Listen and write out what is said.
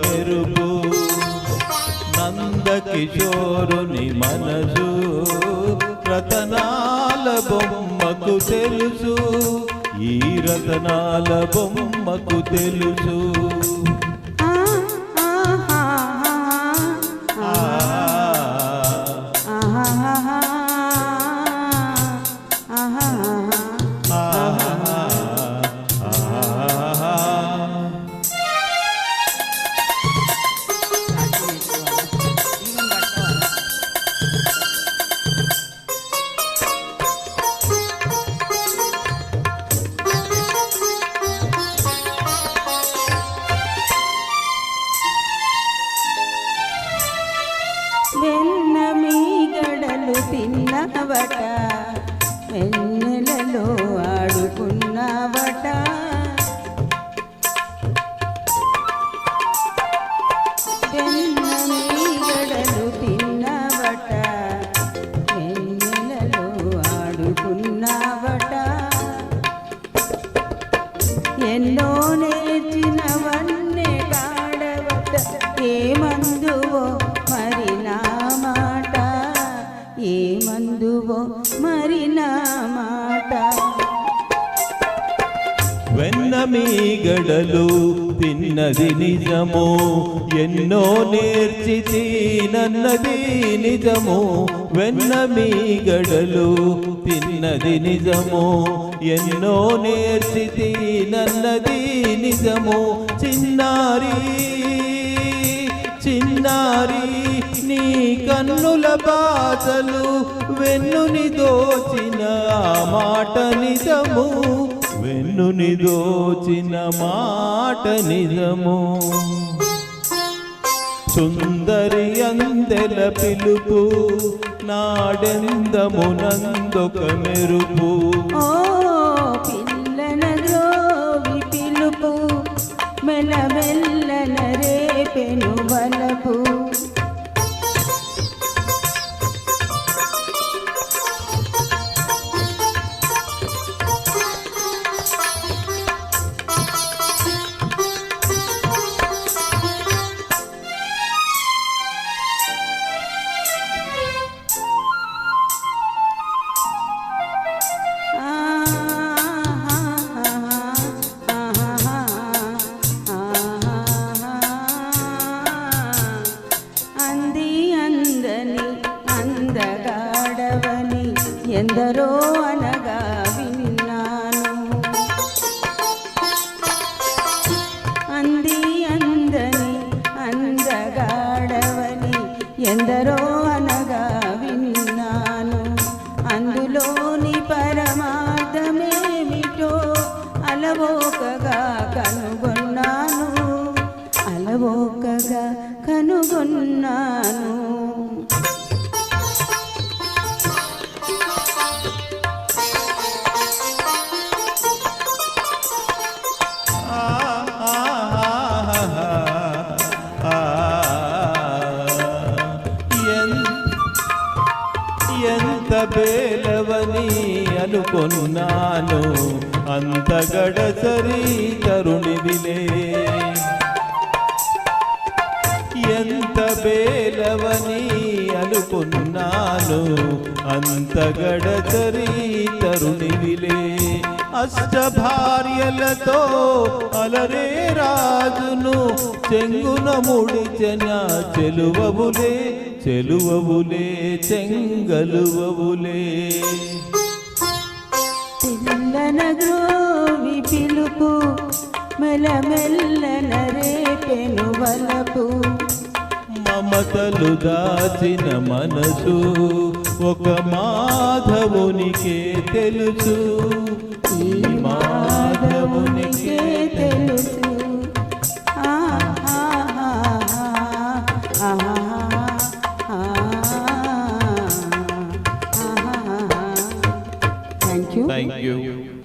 మెరుపు నందకిశోరుని మనసు రతనాల బొమ్మకు తెలుసు ఈ రతనాల బొమ్మకు తెలుసు వెన్నమీగడలు తిన్నవట వెన్నెలలో ఆడుకున్నవట వెన్నమీగడలు తిన్నవట వెన్నెలలో ఆడుకున్నవట ఎన్నో నేర్చినవన్నే కాడవట ఏమందువో మరి నా మాట ఏమందువో మరి నా మాట వెన్నమీగడలు తిన్నది నిజము ఎన్నో నేర్చి తినన్నది నిజము వెన్నమీగడలు తిన్నది నిజము ఎన్నో నేర్చి తినన్నది నిజము చిన్నారి చిన్నారి నీ కన్నుల బాధలు వెన్నుని దోచిన మాట నిజము వెన్నుని దోచిన మాట నిజము సుందరి అందెల పిలుపు నాడెందమునందొక మెరుపు ఓ పిల్లన ద్రోవి పిలుపు మెల్లమెల్లన రేపెను వలపు అందగాడవని ఎందరో అనగా విన్నాను అందని అందగాడవని ఎందరో అనగా విన్నాను అందులోని పరమార్థమేమిటో అలవోకగా కనుగొన్నాను అలవోకగా కనుగొన్నాను ఎంత బేలవని అనుకున్నాను అంత గడసరి తరుణివిలే ఎంత బేలవని అనుకున్నాను అంత గడసరి తరుణివిలే అష్ట భార్యలతో అలరే రాజును చెంగున ముడిచెన చెలువవులే చెలువవులే చెంగలువవులే పిల్లన గ్రోవి పిలుపు మెల్లమెల్లన రేపెను వలపు మమతలు దాచిన మనసు ఒక మాధవునికే తెలుసు ఈ మాధవునికే తెలుసు Thank you.